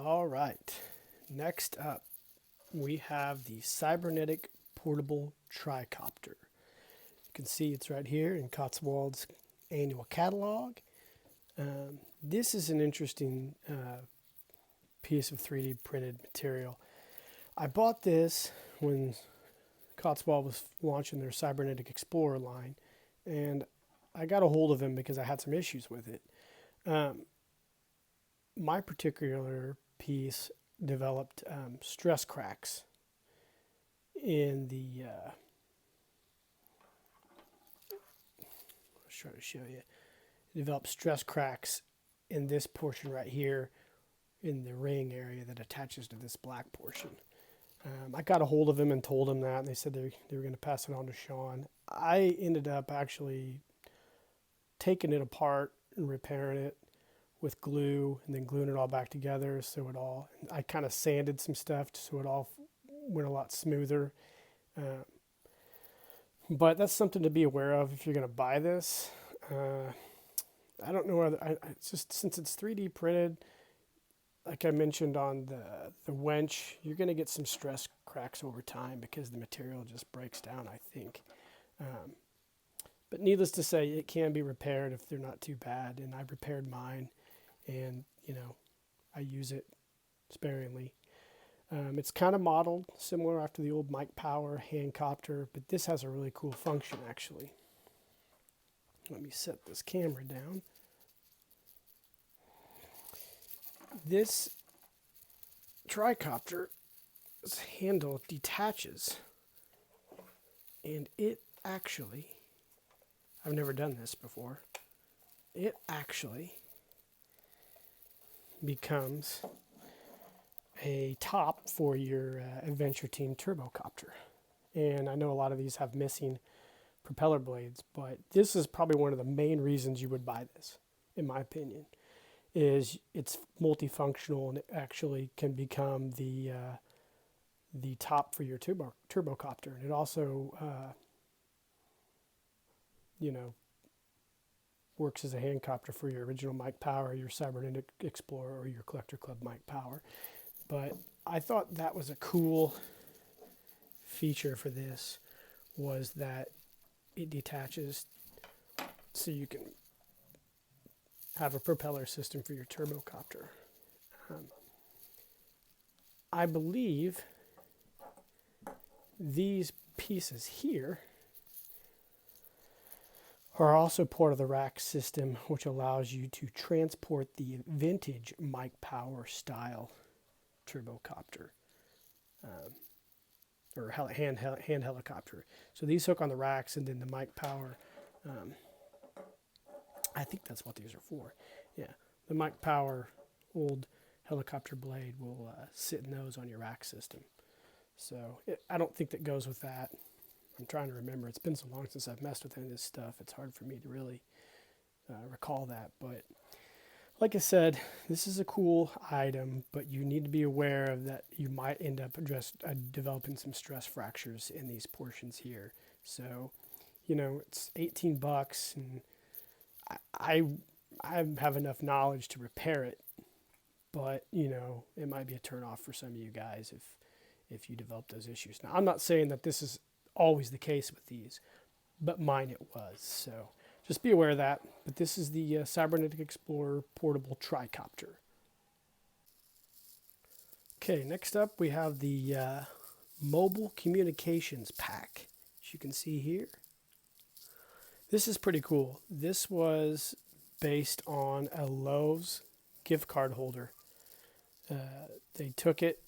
All right. Next up, we have the Cybernetic Portable Tricopter. You can see it's right here in Cotswold's annual catalog. This is an interesting piece of 3D printed material. I bought this when Cotswold was launching their Cybernetic Explorer line, and I got a hold of him because I had some issues with it. My particular piece developed stress cracks in the. I'll try to show you. It developed stress cracks in this portion right here, in the ring area that attaches to this black portion. I got a hold of him and told him that, and they said they were going to pass it on to Sean. I ended up actually taking it apart and repairing it with glue and then gluing it all back together I kind of sanded some stuff so it all went a lot smoother. But that's something to be aware of if you're going to buy this. I don't know whether, it's just since it's 3D printed, like I mentioned on the wench, you're going to get some stress cracks over time because the material just breaks down, I think. But needless to say, it can be repaired if they're not too bad, and I repaired mine. And, I use it sparingly. It's kind of modeled similar after the old Mike Power hand copter, but this has a really cool function, actually. Let me set this camera down. This tricopter's handle detaches, and it actually, I've never done this before, it actually becomes a top for your Adventure Team Turbocopter. And I know a lot of these have missing propeller blades, but this is probably one of the main reasons you would buy this, in my opinion, is it's multifunctional and it actually can become the top for your turbocopter. And it also, works as a hand copter for your original Mike Power, your Cybernetic Explorer, or your Collector Club Mike Power. But I thought that was a cool feature for this, was that it detaches so you can have a propeller system for your turbocopter. I believe these pieces here are also part of the rack system, which allows you to transport the vintage Mike Power style turbocopter, or hand helicopter. So these hook on the racks, and then the Mike Power, I think that's what these are for. Yeah, the Mike Power old helicopter blade will sit in those on your rack system. So I don't think that goes with that. I'm trying to remember. It's been so long since I've messed with any of this stuff. It's hard for me to really recall that. But like I said, this is a cool item, but you need to be aware of that you might end up developing some stress fractures in these portions here. So, it's $18, and I have enough knowledge to repair it, but, it might be a turnoff for some of you guys if you develop those issues. Now, I'm not saying that this is always the case with these, but mine it was. So just be aware of that. But this is the Cybernetic Explorer Portable Tricopter. Okay, next up we have the Mobile Communications Pack, as you can see here. This is pretty cool. This was based on a Lowe's gift card holder. They took it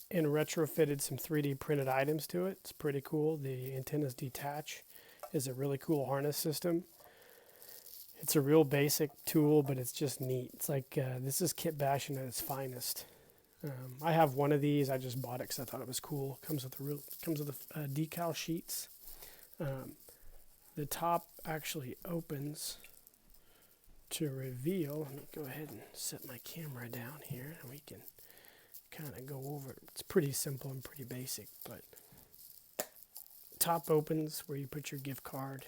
and retrofitted some 3D printed items to it. It's pretty cool. The antennas detach. Is a really cool harness system. It's a real basic tool, but it's just neat. It's like this is kit bashing at its finest. I have one of these. I just bought it because I thought it was cool. Comes with the decal sheets. The top actually opens to reveal. Let me go ahead and set my camera down here, and we can kind of go over it. It's pretty simple and pretty basic, but top opens where you put your gift card,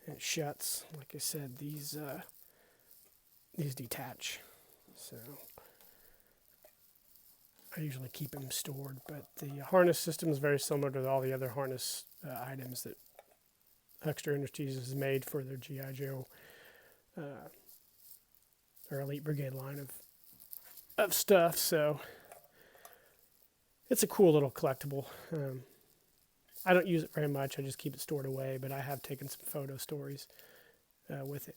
and it shuts. Like I said, these detach. So I usually keep them stored, but the harness system is very similar to all the other harness items that Huckster Industries has made for their G.I. Joe or Elite Brigade line of stuff. So it's a cool little collectible. I don't use it very much. I just keep it stored away, but I have taken some photo stories with it.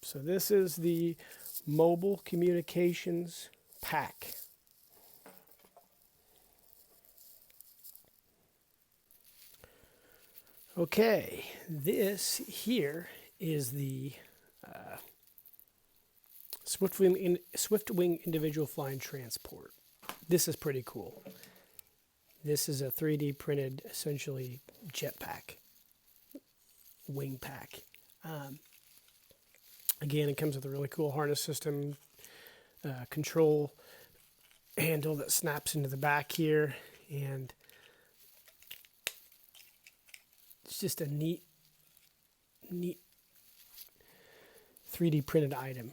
So this is the mobile communications pack. Okay, this here is the Swiftwing individual flying transport. This is pretty cool. This is a 3D printed, essentially, jetpack, wing pack. Again, it comes with a really cool harness system, control handle that snaps into the back here, and it's just a neat 3D printed item.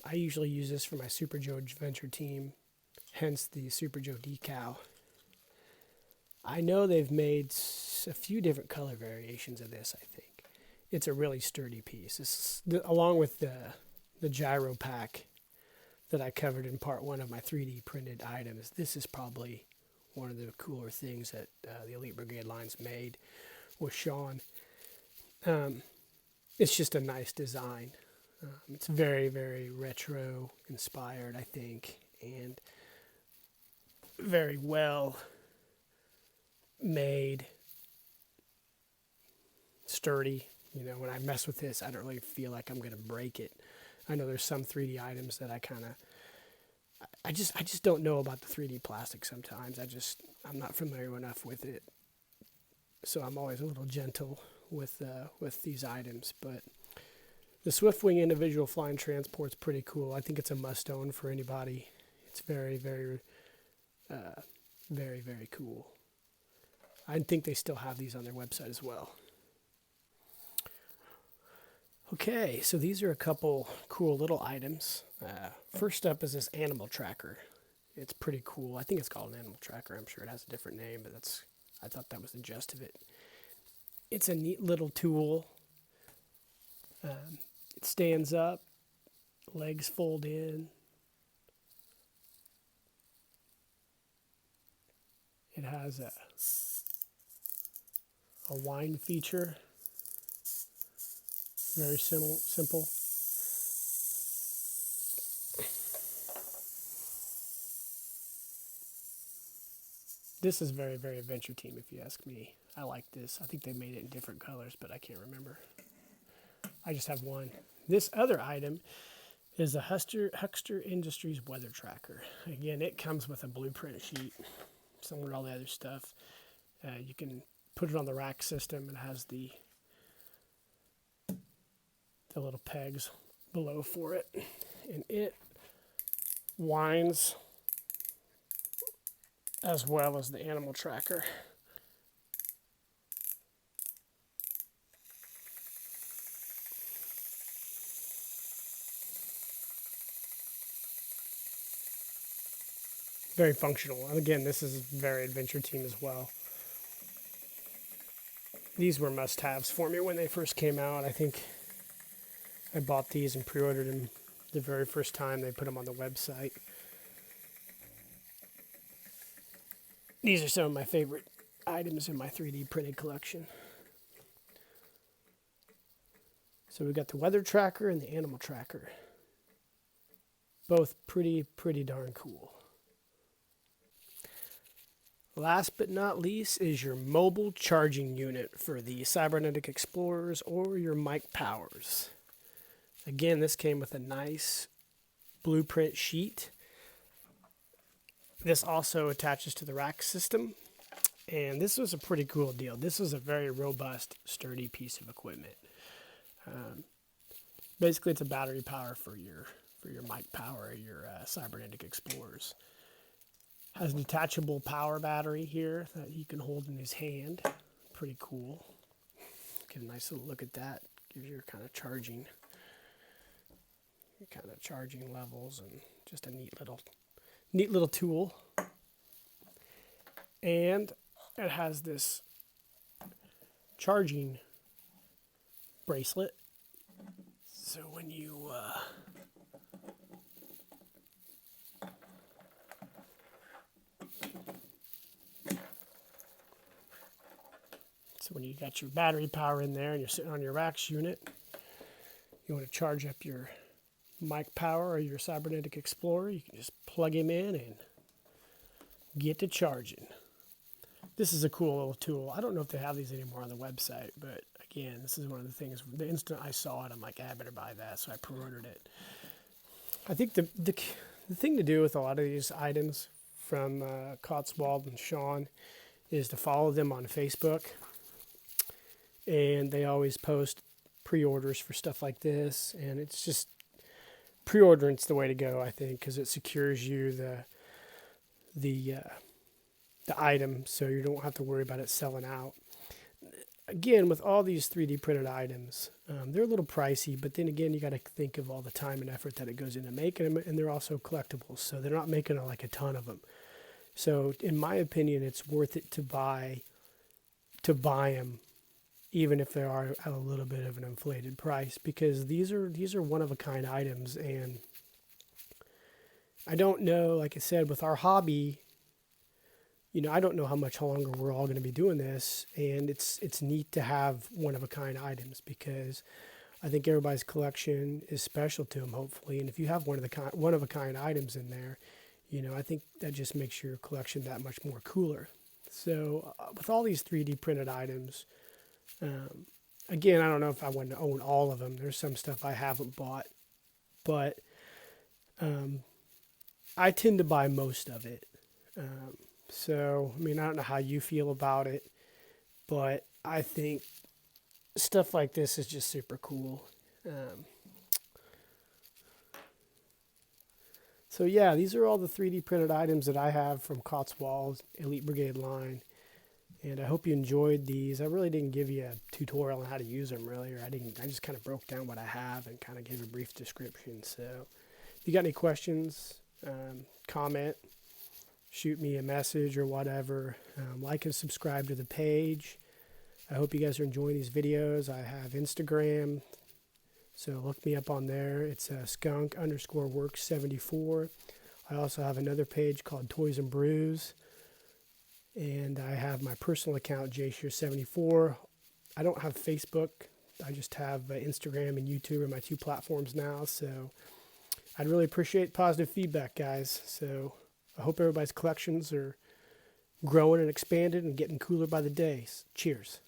I usually use this for my Super Joe Adventure team, hence the Super Joe decal. I know they've made a few different color variations of this, I think. It's a really sturdy piece. Along with the gyro pack that I covered in part 1 of my 3D printed items, this is probably one of the cooler things that the Elite Brigade line's made with Sean. It's just a nice design. It's very, very retro inspired, I think, and very well made, sturdy. You know, when I mess with this, I don't really feel like I'm going to break it. I know there's some 3D items that I just don't know about the 3D plastic sometimes. I'm not familiar enough with it. So I'm always a little gentle with these items, but the Swiftwing individual flying transport's pretty cool. I think it's a must-own for anybody. It's very, very, very, very cool. I think they still have these on their website as well. Okay, so these are a couple cool little items. First up is this animal tracker. It's pretty cool. I think it's called an animal tracker. I'm sure it has a different name, but I thought that was the gist of it. It's a neat little tool. It stands up, legs fold in. It has a wind feature. Very simple. This is very, very Adventure Team, if you ask me. I like this. I think they made it in different colors, but I can't remember. I just have one. This other item is the Huckster Industries weather tracker. Again, it comes with a blueprint sheet, similar to all the other stuff. You can put it on the rack system. It has the little pegs below for it, and it winds as well as the animal tracker. Very functional. And again, this is very Adventure Team as well. These were must-haves for me when they first came out. I think I bought these and pre-ordered them the very first time they put them on the website. These are some of my favorite items in my 3D printed collection. So we've got the weather tracker and the animal tracker. Both pretty darn cool. Last but not least is your mobile charging unit for the Cybernetic Explorers or your Mike Powers. Again, this came with a nice blueprint sheet. This also attaches to the rack system, and this was a pretty cool deal. This is a very robust, sturdy piece of equipment. Basically, it's a battery power for your Mike Power, your Cybernetic Explorers. Has a detachable power battery here that you can hold in his hand. Pretty cool. Get a nice little look at that. Gives you kind of charging. kind of charging levels, and just a neat little tool. And it has this charging bracelet. So when you got your battery power in there and you're sitting on your RAX unit, you want to charge up your mic power or your Cybernetic Explorer, you can just plug him in and get to charging. This is a cool little tool. I don't know if they have these anymore on the website, but again, this is one of the things, the instant I saw it, I'm like, I better buy that, so I pre-ordered it. I think the thing to do with a lot of these items from Cotswold and Sean is to follow them on Facebook. And they always post pre-orders for stuff like this, and it's just pre-ordering's the way to go, I think, because it secures you the item, so you don't have to worry about it selling out. Again, with all these 3D printed items, they're a little pricey, but then again, you got to think of all the time and effort that it goes into making them, and they're also collectibles, so they're not making like a ton of them. So, in my opinion, it's worth it to buy them, even if they are at a little bit of an inflated price, because these are one-of-a-kind items. And I don't know, like I said, with our hobby, I don't know how much longer we're all going to be doing this, and it's neat to have one-of-a-kind items, because I think everybody's collection is special to them, hopefully. And if you have one-of-a-kind items in there, I think that just makes your collection that much more cooler. So with all these 3D printed items, again, I don't know if I want to own all of them. There's some stuff I haven't bought, but I tend to buy most of it. So, I don't know how you feel about it, but I think stuff like this is just super cool. So yeah, these are all the 3D printed items that I have from Cotswold Elite Brigade line. And I hope you enjoyed these. I really didn't give you a tutorial on how to use them, really, or I just kind of broke down what I have and kind of gave a brief description. So if you got any questions, comment, shoot me a message or whatever. Like and subscribe to the page. I hope you guys are enjoying these videos. I have Instagram, so look me up on there. It's skunk_works74. I also have another page called Toys and Brews. And I have my personal account, jshear74. I don't have Facebook. I just have Instagram and YouTube are my two platforms now. So I'd really appreciate positive feedback, guys. So I hope everybody's collections are growing and expanded and getting cooler by the day. Cheers.